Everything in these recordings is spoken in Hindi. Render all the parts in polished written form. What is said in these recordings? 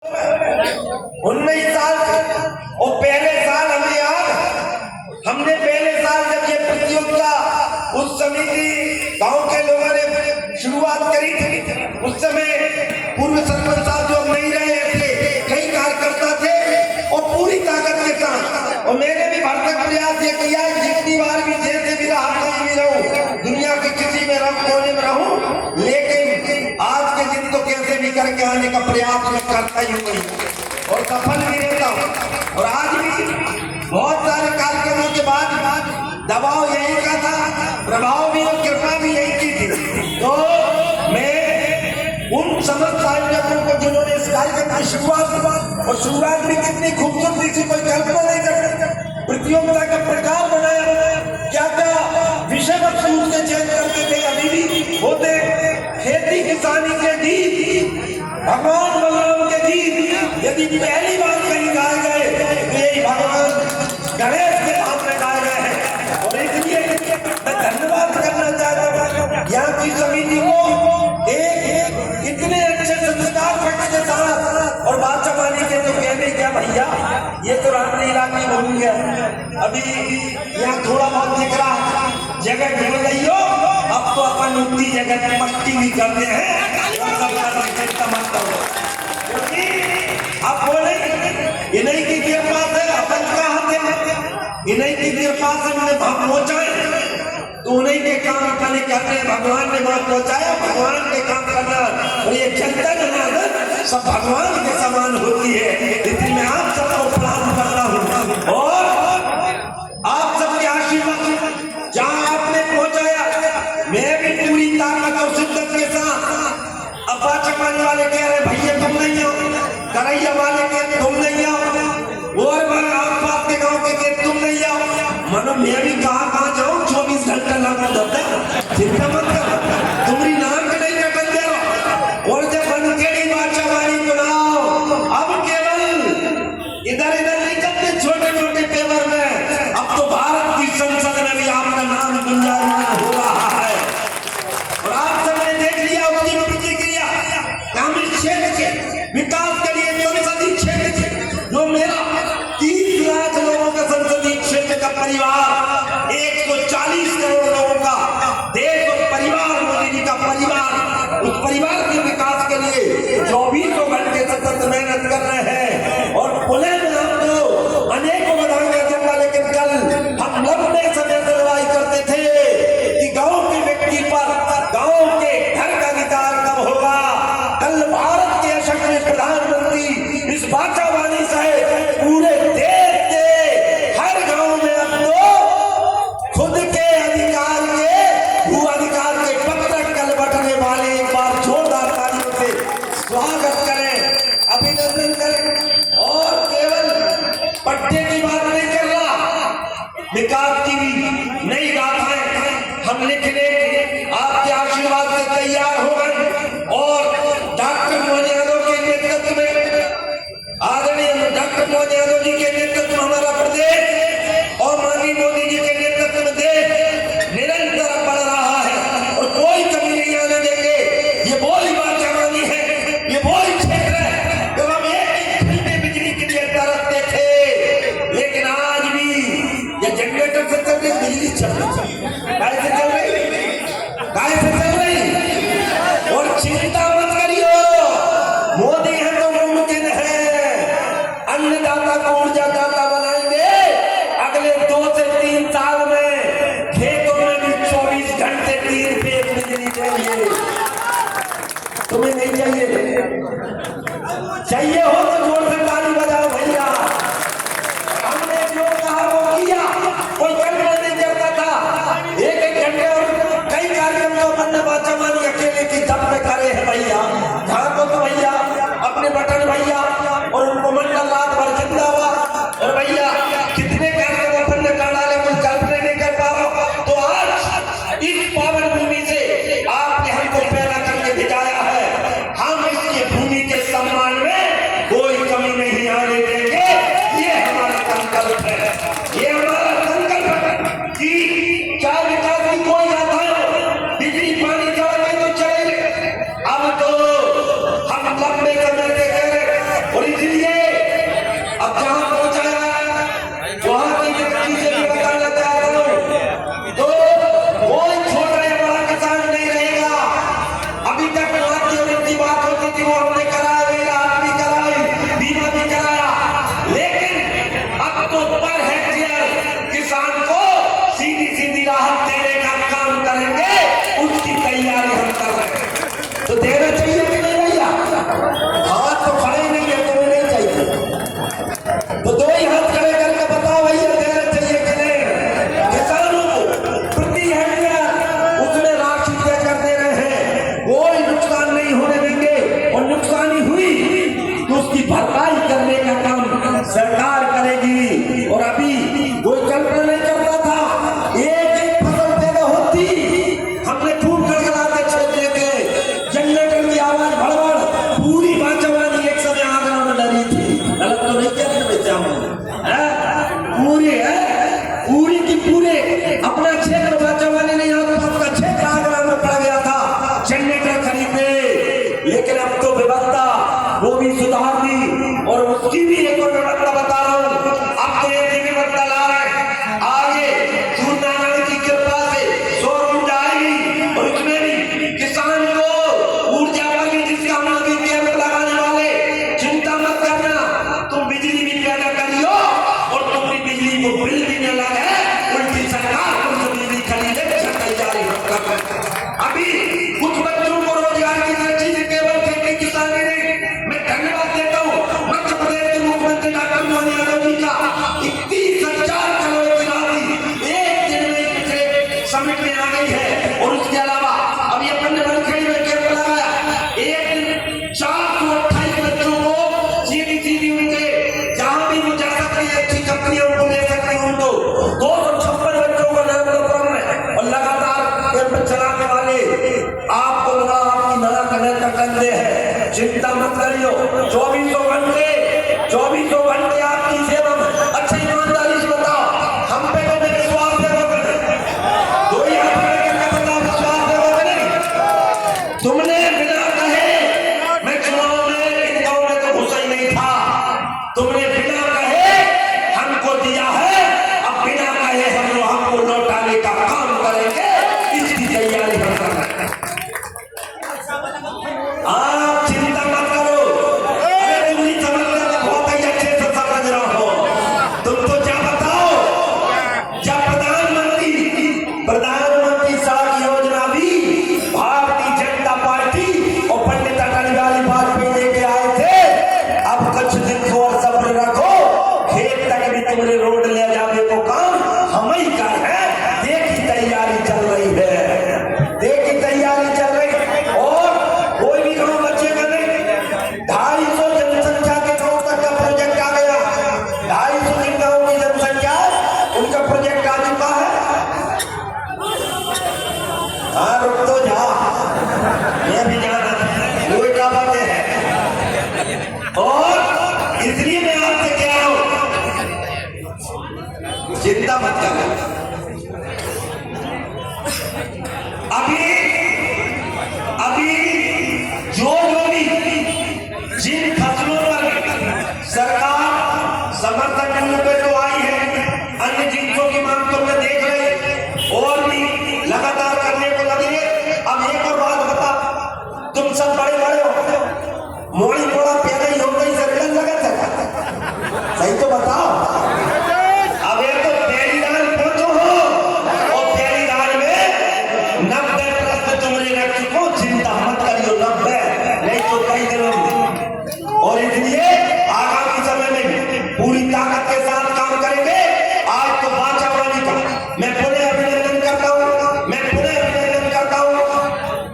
19 साल और पहले साल हमें याद, हमने पहले साल जब ये प्रतियोगिता उस समिति गांव के लोगों ने शुरुआत करी थी, उस समय पूर्व सरपंच साहब जो नहीं रहे थे, कई कार्यकर्ता थे और पूरी ताकत के साथ, और मैंने भी भरसक प्रयास ये किया जितनी बार भी जैसे भी रहा कहीं भी रहूं, दुनिया के किसी में कोने में रहूं, लेकिन आज के दिन तो कैसे भी करके आने का प्रयास मैं करता ही हूँ और सफल भी रहता हूँ। और आज भी बहुत सारे कार्यक्रमों के बाद दबाव यही का था, प्रभाव भी और कृपा भी यही की थी। तो मैं उन समस्त आयोजकों को जिन्होंने इस कार्यक्रम की शुरुआत भी कितनी खूबसूरती से कोई कल्पना नहीं कर सकता, प्रतियोगिता का प्रकार बनाया, क्या क्या विषय वस्तु के चयन करके थे, अभी भी होते खेती किसानी के गीत, भगवान बलराम के गीत यदि पहली बार कहीं गाए गए तो यही भगवान गणेश के नाम में गाए गए हैं। और इसलिए मैं धन्यवाद करना चाहता हूँ यहाँ की समिति को, एक इतने अच्छे संस्कार पक्ष के साथ, और बादशाह वाली के तो कहने क्या भैया, ये तो रामलीला की भूमि है, अभी यहाँ थोड़ा बहुत दिख रहा जगह ढूंढ गई हो, अब तो अपन उतनी जगह मस्ती भी करते हैं, आप बोले इन्हीं की कृपा से अपन कहाँ थे, इन्हीं की कृपा से मैंने पहुंचाए, तो उन्हीं के काम अपने करते हैं, भगवान ने वहां पहुंचाया, भगवान के काम करना, और ये जनता जनार्दन सब भगवान के समान होती है, इसलिए मैं आप सबको प्रणाम करता हूँ और आप सबके आशीर्वाद जहाँ आपने पहुंचाया, मैं भी पूरी ताकत और शिद्दत के साथ, अब चकवानी वाले कह रहे भैया तुम नहीं आओ, करैया वाले कह तुम नहीं आओ, और आसपास के गांव के कह तुम नहीं आओ, मानो मैं भी कहाँ जाऊँ, 24 घंटा लगा होता, चिंता मत करो, तुम्हारी नाम के नहीं कटन दे, और जब बनकेड़ी बादशाहवाड़ी चुनाव अब केवल इधर नहीं करते छोटे छोटे पेपर में, अब तो भारत की संसद में भी आपका नाम गुंजायमान हो रहा है। और आप सबने देख लिया उसकी प्रतिक्रिया, ग्रामीण क्षेत्र के विकास के लिए संसदीय क्षेत्र के जो मेरा 30 लाख लोगों का संसदीय क्षेत्र का परिवार, 140 करोड़ लोगों का देश और परिवार, मोदी जी का परिवार, उस परिवार के विकास के लिए 24 घंटे सतत मेहनत कर रहे हैं। और पुणे में हम तो अनेकों बधाइयां दूंगा, लेकिन कल हम लंबे समय से लड़ाई करते थे कि गांव के व्यक्ति पर गांव के घर का विकास कब होगा। कल भारत के यशस्वी प्रधानमंत्री इस बादशाहवानी से पूरे देश के हर गांव में अब तो खुद के अधिकार के भू अधिकार के पत्र कल बटने वाले, एक बार जोरदार तालियों से स्वागत करें, अभिनंदन करें। और केवल पट्टे की बात नहीं कर रहा, विकास की भी नई गाथाएं हम लिखने आपके आशीर्वाद से तैयार हो गए। और डॉक्टर मोहन यादव के नेतृत्व में, आदरणीय डॉक्टर मोहन यादव जी के नेतृत्व में हमारा प्रदेश और माननीय मोदी जी के नेतृत्व में देश निरंतर बढ़ रहा है और कोई कमी नहीं आने देंगे। ये वही बादशाहवानी है, ये वही क्षेत्र है जब हम एक घंटे बिजली के लिए तरसते थे, लेकिन आज भी ये जनरेटर से चल रही बिजली चल रही, कैसे चल रही, कैसे चल रही। और चिंता मत करियो, मोदी है तो मुमकिन है, अन्नदाता को ऊर्जादाता बनाएंगे। अगले 2 से 3 साल में खेतों में भी 24 घंटे 3 फेज बिजली देंगे। तुम्हें नहीं चाहिए, चाहिए हो तो जोर से ताली बजाओ भैया। हमने जो कहा वो किया, कोई कल्पना नहीं करता था। एक घंटे और कई कार्यक्रम तो अपन बादशाहवानी अकेले की दम पे करे है भैया। जहाँ को तो भैया अपने बटन भैया और उनको मंडल रात भर जिंदाबाद, और भैया कितने कार्यक्रम अपन ने कर डाले, कोई कल्पना नहीं कर पा रहा। तो आज इस पावन भूमि से आपने हमको पैदा करके भिजाया है, हम इसकी भूमि के सम्मान में कोई कमी नहीं आने देंगे। ये हमारा संकल्प है, ये हमारा संकल्प है कि चाहे विकास की कोई गाथा हो, बिजली पानी चढ़ गई तो चले। अब तो हम लंबे समय से कह रहे, और उसकी भरपाई करने का काम सरकार करेगी। और अभी कोई कल्पना नहीं करता था, एक एक फसल पैदा होती, हमने खूब गड़गड़ाते क्षेत्र के जनरेटर की आवाज भड़बड़, पूरी बांचवानी एक समय आगरा में डरी थी। गलत तो नहीं कहते बच्चा पूरी है, पूरी की पूरे अपना क्षेत्र बांचवानी नहीं, आपका क्षेत्र आगरा में पड़ गया था जनरेटर खरीदने। लेकिन अब तो व्यवस्था वो भी सुधार दी, और उसकी भी एक और व्यवस्था बता रहा हूं। अब तो एक व्यवस्था ला रहे आगे सूर्यनारायण की कृपा से सौर ऊर्जा आएगी, और उसमें भी किसान को ऊर्जा वाली जिसका हम अभी कैंप लगाने वाले, चिंता मत करना, तुम बिजली भी पैदा करियो और तुम भी बिजली को बिल भी न लगे, उल्टी सरकार तुमसे बिजली खरीदे तैयारी अभी कुछ बच्चों को रोजगार की हर चीज केवल खेती किसानी नहीं। मैं धन्यवाद देता हूँ मध्य प्रदेश के मुख्यमंत्री डॉक्टर मोहन यादव जी का 31,000 करोड़ की राशि एक दिन में पिछले समिट में आ गई है। और उसके अलावा अभी अपन ने बड़खड़ी में कैंप लगाया, एक दिन 428 बच्चों को सीधी सीधी उनके जहां भी वो जा सकती है अच्छी कंपनियां उनको ले सकती है, उनको 256 बच्चों को नरेंद्रपुरम में और लगातार कैंप चलाने वाले आपको लगा आपकी नया कलर का कंधे है, चिंता मत करियो। 2400 घंटे आपकी सेवा में। अच्छा ईमानदारी से बताओ, हम पे तो विश्वास है दो ही हाथ में करके बताओ, विश्वास है नहीं? तुमने बिना कहे, मैं चुनाव में इन गाँव में तो घुसा ही नहीं था, तुमने बिना कहे हमको दिया है, अब बिना कहे हम लोग हमको लौटाने का काम करेंगे, इसकी तैयारी हम कर रहे हैं। आप चिंता मत करो, अरे तुम नहीं समझ रहे, बहुत ही अच्छे से समझ रहा हो। तुम तो क्या बताओ, जब प्रधानमंत्री सड़क योजना भी भारतीय जनता पार्टी और पंडित अटल बिहारी वाजपेयी लेके आए थे, अब कुछ दिन और सब्र रखो, खेत तक भी तुमने रोड ले जाने को काम हम ही कर है। देखी तैयारी चल रही है, देखी तैयारी चल रही है, और कोई भी गाँव बचेगा नहीं। 250 जनसंख्या के गाँव तक का प्रोजेक्ट आ गया, 250 जिन गाँव की जनसंख्या उनका प्रोजेक्ट आ चुका है। हाँ रुक तो जा, मैं भी जाना, कोई क्या बातें है। और इसलिए मैं आपसे कह रहा हूं, चिंता मत करो। अभी जो भी जिन फसलों पर सरकार समर्थन मूल्य पे तो आई है, अन्य जिनसों की मांग तो मैं देख रहे और भी लगातार करने को लगी है। अब एक और बात बता, तुम सब बड़े बड़े हो, मोड़ी मोड़ा पैदा ही होता ही सरकार लगा था, सही तो बताओ। अब ये तो पहली दाल पहुंचो हो, और पहली दाल में 90% तुमने रख चुको, चिंता मत करियो, 90 नहीं तो कई दिनों में। और इसलिए आगामी समय में पूरी ताकत के साथ काम करेंगे। आज तो बांचवानी का मैं पुनः अभिनंदन करता हूँ, मैं पुनः अभिनंदन करता हूँ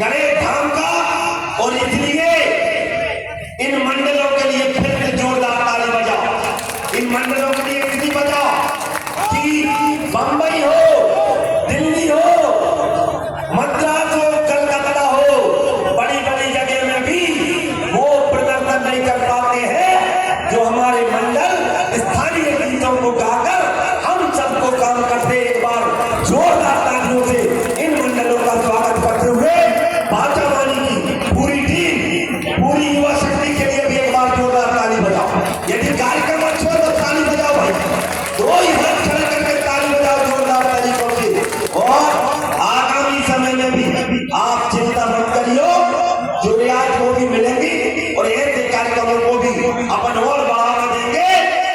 गणेश धाम का। और इसलिए इन मंडलों के लिए फिर से जोरदार ताली बजाओ, इन मंडलों के लिए इतनी बजाओ कि बंबई हो, दिल्ली हो, मद्रास हो, कलकत्ता हो, बड़ी बड़ी जगह में भी वो प्रदर्शन नहीं कर पाते हैं जो हमारे मंडल स्थानीय गीतों को गाकर हम सबको काम करते। एक बार जोरदार तालियों से इन मंडलों का स्वागत करते हुए बांचवानी की पूरी टीम, पूरी युवा शक्ति के लिए भी एक बार जोरदार ताली बजाओ। यदि कार्यक्रम अच्छा हो तो ताली बजाओ भाई, दो ही हाथ खड़े करके ताली बजाओ जोरदार तरीकों से। और आगामी समय में भी आप चिंता मत करियो, जो रियायत को भी मिलेंगी और ऐसे कार्यक्रमों को भी अपन और बढ़ावा देंगे।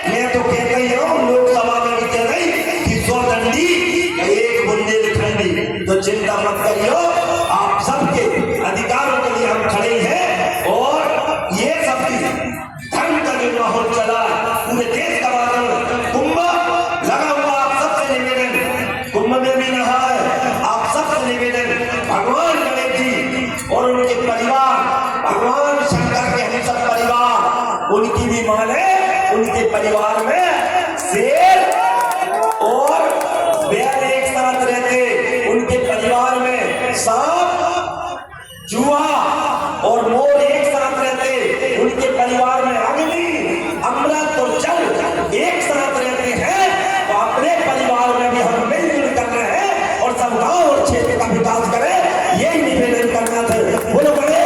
मैं तो कह रही हूँ, लोकसभा में भी कह रही कि 100 डंडी एक बुंदेल ठंडी, तो चिंता मत करियो, आप सबके अधिकारों के लिए हम खड़े हैं। और ये सब धर्म का जो माहौल चला पूरे देश का वातावरण, कुंभ लगा हुआ, आप सबसे निवेदन, कुंभ में भी नहाए, आप सबसे निवेदन, भगवान गणेश जी और उनके परिवार, भगवान शंकर के हम सब परिवार उनकी भी मान है, उनके परिवार में शेर और बैल एक साथ रहते, उनके परिवार में सांप, चूहा और मोर एक साथ रहते, उनके परिवार में अग्नि, अमृत और जल एक साथ रहते हैं। तो अपने परिवार में भी हम मिलजुल कर रहे हैं और सब गांव और क्षेत्र का विकास करें, यही निवेदन करना था। बोलो बड़े